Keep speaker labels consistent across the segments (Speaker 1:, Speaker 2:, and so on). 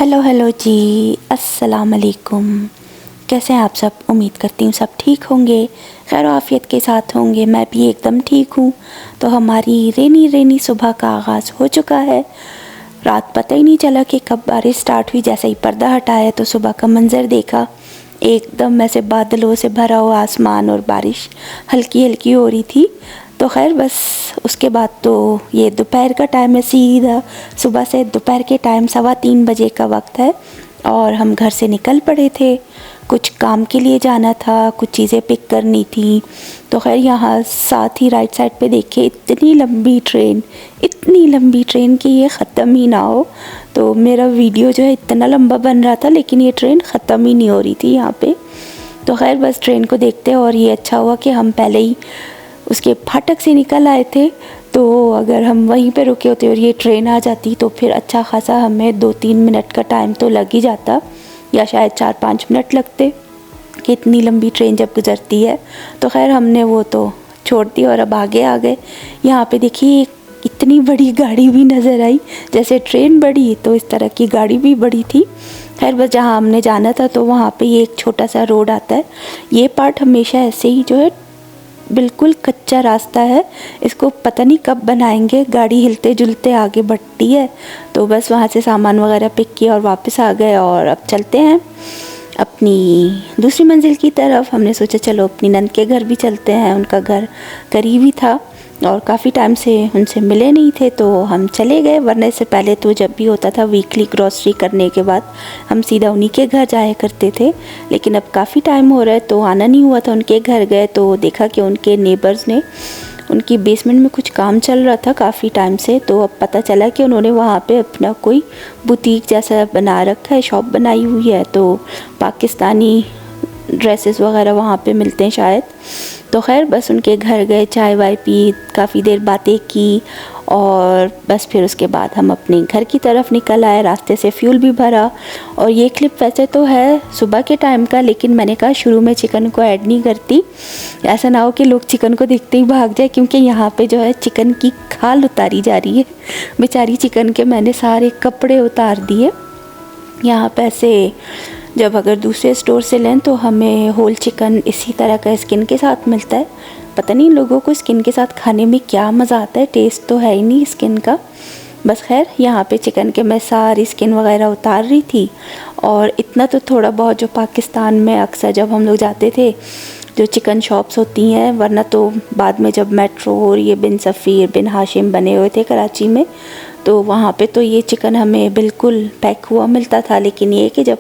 Speaker 1: Hello जी, अस्सलाम वालेकुम। कैसे हैं आप सब? उम्मीद करती हूँ सब ठीक होंगे, खैर आफियत के साथ होंगे। मैं भी एकदम ठीक हूँ। तो हमारी रेनी सुबह का आगाज़ हो चुका है। रात पता ही नहीं चला कि कब बारिश स्टार्ट हुई। जैसे ही पर्दा हटाया तो सुबह का मंज़र देखा, एकदम ऐसे बादलों से भरा हुआ आसमान और बारिश हल्की हल्की हो रही थी। तो खैर बस उसके बाद तो ये दोपहर का टाइम है, सीधा सुबह से दोपहर के टाइम 3:15 बजे का वक्त है और हम घर से निकल पड़े थे। कुछ काम के लिए जाना था, कुछ चीज़ें पिक करनी थी। तो खैर यहाँ साथ ही राइट साइड पे देखिए इतनी लंबी ट्रेन कि ये ख़त्म ही ना हो। तो मेरा वीडियो जो है इतना लंबा बन रहा था, लेकिन ये ट्रेन ख़त्म ही नहीं हो रही थी यहाँ पे। तो खैर बस ट्रेन को देखते, और ये अच्छा हुआ कि हम पहले ही उसके फाटक से निकल आए थे। तो अगर हम वहीं पे रुके होते और ये ट्रेन आ जाती तो फिर अच्छा खासा हमें 2-3 मिनट का टाइम तो लग ही जाता, या शायद 4-5 मिनट लगते कि इतनी लंबी ट्रेन जब गुज़रती है। तो खैर हमने वो तो छोड़ दी और अब आगे आ गए। यहाँ पे देखिए इतनी बड़ी गाड़ी भी नज़र आई, जैसे ट्रेन बड़ी तो इस तरह की गाड़ी भी बड़ी थी। खैर बस जहाँ हमने जाना था तो वहाँ पे ये एक छोटा सा रोड आता है। ये पार्ट हमेशा ऐसे ही जो है बिल्कुल कच्चा रास्ता है, इसको पता नहीं कब बनाएंगे। गाड़ी हिलते जुलते आगे बढ़ती है। तो बस वहाँ से सामान वगैरह पिक किया और वापस आ गए, और अब चलते हैं अपनी दूसरी मंजिल की तरफ। हमने सोचा चलो अपनी नंद के घर भी चलते हैं, उनका घर करीब ही था और काफ़ी टाइम से उनसे मिले नहीं थे, तो हम चले गए। वरना इससे पहले तो जब भी होता था वीकली ग्रॉसरी करने के बाद हम सीधा उन्हीं के घर जाया करते थे, लेकिन अब काफ़ी टाइम हो रहा है तो आना नहीं हुआ था। उनके घर गए तो देखा कि उनके नेबर्स ने उनकी बेसमेंट में कुछ काम चल रहा था काफ़ी टाइम से। तो अब पता चला कि उन्होंने वहाँ पे अपना कोई बुटीक जैसा बना रखा है, शॉप बनाई हुई है। तो पाकिस्तानी ड्रेसेस वगैरह वहाँ पे मिलते हैं शायद। तो खैर बस उनके घर गए, चाय वाय पी, काफ़ी देर बातें की, और बस फिर उसके बाद हम अपने घर की तरफ निकल आए। रास्ते से फ्यूल भी भरा। और ये क्लिप वैसे तो है सुबह के टाइम का, लेकिन मैंने कहा शुरू में चिकन को ऐड नहीं करती, ऐसा ना हो कि लोग चिकन को देखते ही भाग जाए, क्योंकि यहाँ पे जो है चिकन की खाल उतारी जा रही है। बेचारी चिकन के मैंने सारे कपड़े उतार दिए। यहाँ पे ऐसे जब अगर दूसरे स्टोर से लें तो हमें होल चिकन इसी तरह का स्किन के साथ मिलता है। पता नहीं लोगों को स्किन के साथ खाने में क्या मज़ा आता है, टेस्ट तो है ही नहीं स्किन का। बस खैर यहाँ पे चिकन के मैं सारी स्किन वगैरह उतार रही थी। और इतना तो थोड़ा बहुत जो पाकिस्तान में अक्सर जब हम लोग जाते थे जो चिकन शॉप्स होती हैं, वरना तो बाद में जब मेट्रो और ये बिन सफ़ीर बिन हाशिम बने हुए थे कराची में, तो वहाँ पे तो ये चिकन हमें बिल्कुल पैक हुआ मिलता था। लेकिन ये कि जब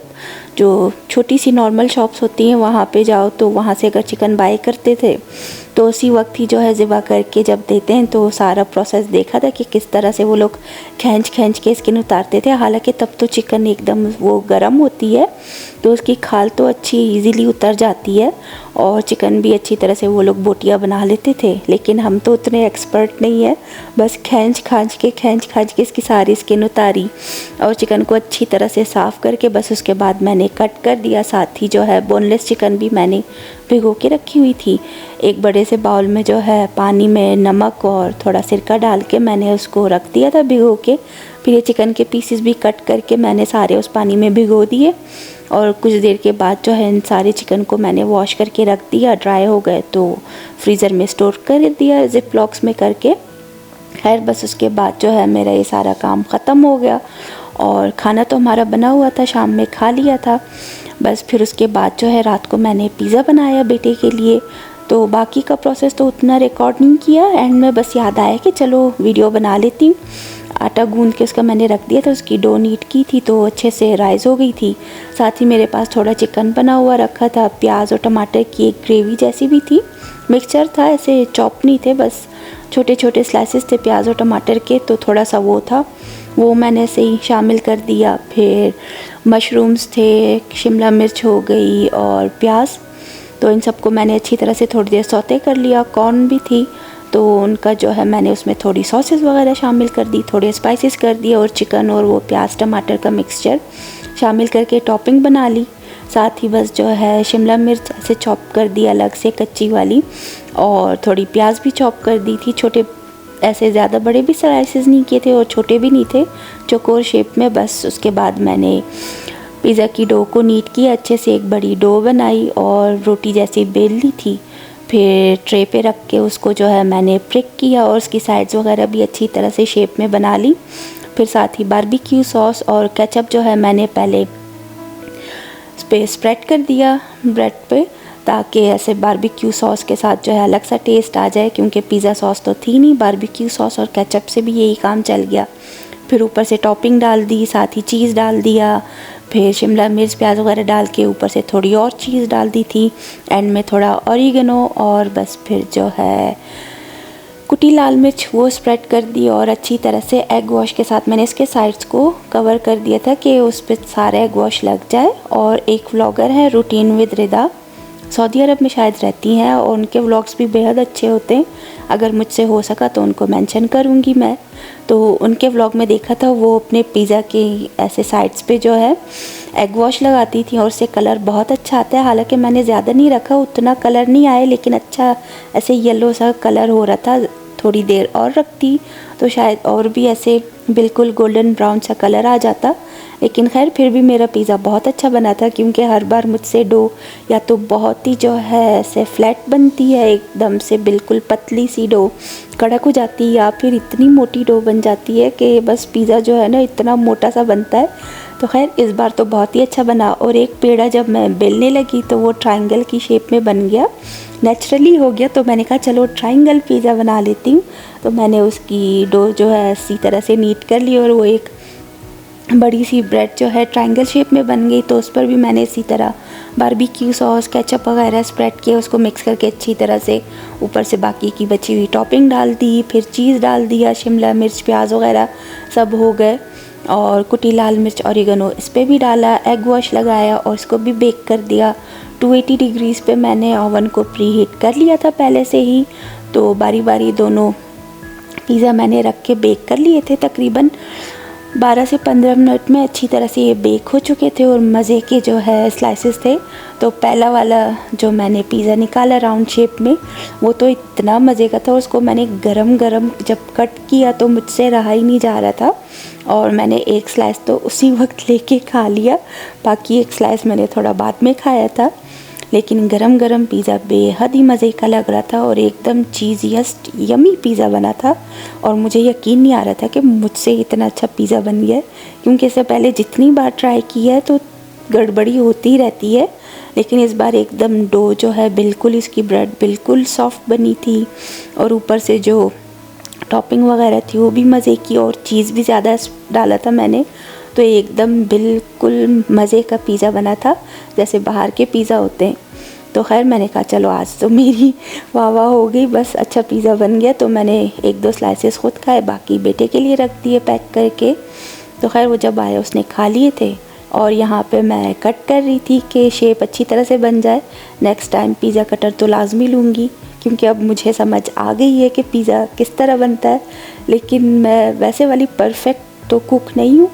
Speaker 1: जो छोटी सी नॉर्मल शॉप्स होती हैं वहाँ पे जाओ तो वहाँ से अगर चिकन बाय करते थे तो उसी वक्त ही जो है ज़िबा करके जब देते हैं, तो सारा प्रोसेस देखा था कि किस तरह से वो लोग खींच के स्किन उतारते थे। हालांकि तब तो चिकन एकदम वो गर्म होती है तो उसकी खाल तो अच्छी इजीली उतर जाती है, और चिकन भी अच्छी तरह से वो लोग बोटियाँ बना लेते थे। लेकिन हम तो उतने एक्सपर्ट नहीं है, बस खींच खांच के इसकी सारी स्किन उतारी और चिकन को अच्छी तरह से साफ़ करके बस उसके बाद मैंने कट कर दिया। साथ ही जो है बोनलेस चिकन भी मैंने भिगो के रखी हुई थी। एक बड़े से बाउल में जो है पानी में नमक और थोड़ा सिरका डाल के मैंने उसको रख दिया था भिगो के। फिर ये चिकन के पीसेस भी कट करके मैंने सारे उस पानी में भिगो दिए, और कुछ देर के बाद जो है इन सारे चिकन को मैंने वॉश करके रख दिया। ड्राई हो गए तो फ्रीज़र में स्टोर कर दिया जिप लॉक्स में करके। खैर बस उसके बाद जो है मेरा ये सारा काम ख़त्म हो गया, और खाना तो हमारा बना हुआ था, शाम में खा लिया था। बस फिर उसके बाद जो है रात को मैंने पिज़्ज़ा बनाया बेटे के लिए। तो बाकी का प्रोसेस तो उतना रिकॉर्ड नहीं किया, एंड में बस याद आया कि चलो वीडियो बना लेती हूँ। आटा गूंद के उसका मैंने रख दिया था, उसकी डो नीट की थी तो अच्छे से राइज़ हो गई थी। साथ ही मेरे पास थोड़ा चिकन बना हुआ रखा था, प्याज और टमाटर की एक ग्रेवी जैसी भी थी। मिक्सचर था, ऐसे चॉप नहीं थे, बस छोटे छोटे स्लाइसेस थे प्याज और टमाटर के, तो थोड़ा सा वो था, वो मैंने ऐसे ही शामिल कर दिया। फिर मशरूम्स थे, शिमला मिर्च हो गई और प्याज, तो इन सबको मैंने अच्छी तरह से थोड़ी देर सौते कर लिया। कॉर्न भी थी तो उनका जो है मैंने उसमें थोड़ी सॉसेस वगैरह शामिल कर दी, थोड़े स्पाइसेस कर दिए, और चिकन और वो प्याज टमाटर का मिक्सचर शामिल करके टॉपिंग बना ली। साथ ही बस जो है शिमला मिर्च ऐसे चॉप कर दी अलग से कच्ची वाली, और थोड़ी प्याज भी चॉप कर दी थी छोटे ऐसे ज़्यादा बड़े भी स्लाइसेस नहीं किए थे और छोटे भी नहीं थे, चौकोर शेप में बस। उसके बाद मैंने पिज़्ज़ा की डो को नीट किया अच्छे से, एक बड़ी डो बनाई और रोटी जैसी बेल ली थी। फिर ट्रे पे रख के उसको जो है मैंने प्रिक किया और उसकी साइड्स वगैरह भी अच्छी तरह से शेप में बना ली। फिर साथ ही बारबेक्यू सॉस और केचप जो है मैंने पहले इस पर स्प्रेड कर दिया ब्रेड पे, ताकि ऐसे बारबेक्यू सॉस के साथ जो है अलग सा टेस्ट आ जाए, क्योंकि पिज़्ज़ा सॉस तो थी नहीं, बारबेक्यू सॉस और केचप से भी यही काम चल गया। फिर ऊपर से टॉपिंग डाल दी, साथ ही चीज़ डाल दिया, फिर शिमला मिर्च प्याज वगैरह डाल के ऊपर से थोड़ी और चीज़ डाल दी थी, एंड में थोड़ा ऑरिगेनो, और बस फिर जो है कुटी लाल मिर्च वो स्प्रेड कर दी। और अच्छी तरह से एग वॉश के साथ मैंने इसके साइड्स को कवर कर दिया था कि उस पर सारा एग वॉश लग जाए। और एक व्लॉगर है रूटीन विद रिदा, सऊदी अरब में शायद रहती हैं, और उनके व्लॉग्स भी बेहद अच्छे होते हैं। अगर मुझसे हो सका तो उनको मेंशन करूँगी मैं। तो उनके व्लॉग में देखा था वो अपने पिज़्ज़ा के ऐसे साइड्स पे जो है एग वॉश लगाती थी और उससे कलर बहुत अच्छा आता है। हालांकि मैंने ज़्यादा नहीं रखा, उतना कलर नहीं आया, लेकिन अच्छा ऐसे येलो सा कलर हो रहा था। थोड़ी देर और रखती तो शायद और भी ऐसे बिल्कुल गोल्डन ब्राउन सा कलर आ जाता। लेकिन खैर फिर भी मेरा पिज़्ज़ा बहुत अच्छा बना था, क्योंकि हर बार मुझसे डो या तो बहुत ही जो है ऐसे फ्लैट बनती है, एकदम से बिल्कुल पतली सी डो कड़क हो जाती है, या फिर इतनी मोटी डो बन जाती है कि बस पिज़्ज़ा जो है ना इतना मोटा सा बनता है। तो खैर इस बार तो बहुत ही अच्छा बना। और एक पेड़ा जब मैं बेलने लगी तो वो ट्रायंगल की शेप में बन गया, नेचुरली हो गया। तो मैंने कहा चलो ट्रायंगल पिज़्ज़ा बना लेती हूँ। तो मैंने उसकी डो जो है इसी तरह से नीट कर ली और वो एक बड़ी सी ब्रेड जो है ट्रायंगल शेप में बन गई। तो उस पर भी मैंने इसी तरह बारबेक्यू सॉस केचप वगैरह स्प्रेड किया, उसको मिक्स करके अच्छी तरह से ऊपर से बाकी की बची हुई टॉपिंग डाल दी, फिर चीज़ डाल दिया, शिमला मिर्च प्याज वगैरह सब हो गए, और कुटी लाल मिर्च ऑरिगेनो इस पर भी डाला, एग वॉश लगाया और इसको भी बेक कर दिया। 280 डिग्रीज़ पे मैंने ओवन को प्री हीट कर लिया था पहले से ही। तो बारी बारी दोनों पिज़्ज़ा मैंने रख के बेक कर लिए थे, तकरीबन 12 से 15 मिनट में अच्छी तरह से ये बेक हो चुके थे और मज़े के जो है स्लाइसेस थे। तो पहला वाला जो मैंने पिज़्ज़ा निकाला राउंड शेप में, वो तो इतना मज़े का था। उसको मैंने गरम गरम जब कट किया तो मुझसे रहा ही नहीं जा रहा था, और मैंने एक स्लाइस तो उसी वक्त लेके खा लिया, बाकी एक स्लाइस मैंने थोड़ा बाद में खाया था। लेकिन गरम गरम पिज़्ज़ा बेहद ही मज़े का लग रहा था और एकदम चीज़ीएस्ट यमी पिज़्ज़ा बना था। और मुझे यकीन नहीं आ रहा था कि मुझसे इतना अच्छा पिज़्ज़ा बन गया है, क्योंकि इससे पहले जितनी बार ट्राई किया है तो गड़बड़ी होती ही रहती है। लेकिन इस बार एकदम डो जो है बिल्कुल, इसकी ब्रेड बिल्कुल सॉफ्ट बनी थी, और ऊपर से जो टॉपिंग वगैरह थी वो भी मज़े की, और चीज़ भी ज़्यादा डाला था मैंने। तो एकदम बिल्कुल मज़े का पिज़्ज़ा बना था, जैसे बाहर के पिज़्ज़ा होते हैं। तो खैर मैंने कहा चलो आज तो मेरी वाह वाह हो गई, बस अच्छा पिज़्ज़ा बन गया। तो मैंने 1-2 स्लाइसेस खुद खाए, बाकी बेटे के लिए रख दिए पैक करके। तो खैर वो जब आया उसने खा लिए थे, और यहाँ पे मैं कट कर रही थी कि शेप अच्छी तरह से बन जाए। नेक्स्ट टाइम पिज़्ज़ा कटर तो लाजमी लूँगी, क्योंकि अब मुझे समझ आ गई है कि पिज़्ज़ा किस तरह बनता है। लेकिन मैं वैसे वाली परफेक्ट तो कुक नहीं हूँ।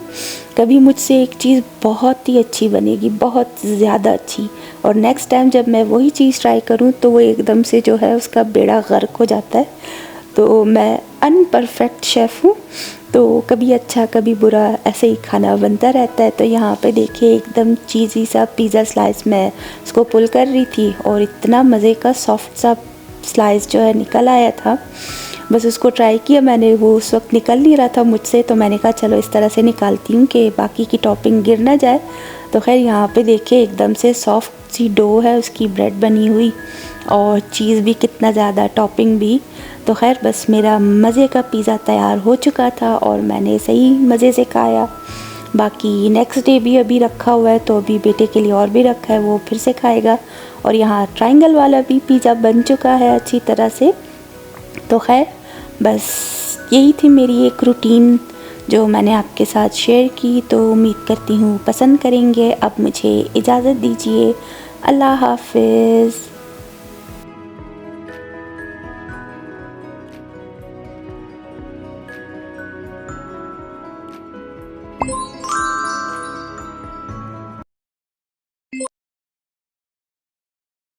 Speaker 1: कभी मुझसे एक चीज़ बहुत ही अच्छी बनेगी, बहुत ज़्यादा अच्छी, और नेक्स्ट टाइम जब मैं वही चीज़ ट्राई करूँ तो वो एकदम से जो है उसका बेड़ा गर्क हो जाता है। तो मैं अनपरफेक्ट शेफ़ हूँ, तो कभी अच्छा कभी बुरा ऐसे ही खाना बनता रहता है। तो यहाँ पे देखिए एकदम चीज़ी सा पिज़्ज़ा स्लाइस मैं उसको पुल कर रही थी, और इतना मज़े का सॉफ्ट सा स्लाइस जो है निकल आया था। बस उसको ट्राई किया मैंने, वो उस वक्त निकल नहीं रहा था मुझसे, तो मैंने कहा चलो इस तरह से निकालती हूँ कि बाकी की टॉपिंग गिर ना जाए। तो खैर यहाँ पे देखिए एकदम से सॉफ्ट सी डो है उसकी ब्रेड बनी हुई, और चीज़ भी कितना ज़्यादा, टॉपिंग भी। तो खैर बस मेरा मज़े का पिज़्ज़ा तैयार हो चुका था और मैंने सही मज़े से खाया। बाकी नेक्स्ट डे भी अभी रखा हुआ है, तो अभी बेटे के लिए और भी रखा है, वो फिर से खाएगा। और यहाँ ट्रायंगल वाला भी पिज़्ज़ा बन चुका है अच्छी तरह से। तो खैर बस यही थी मेरी एक रूटीन जो मैंने आपके साथ शेयर की। तो उम्मीद करती हूँ पसंद करेंगे। अब मुझे इजाज़त दीजिए, अल्लाह हाफ़िज़।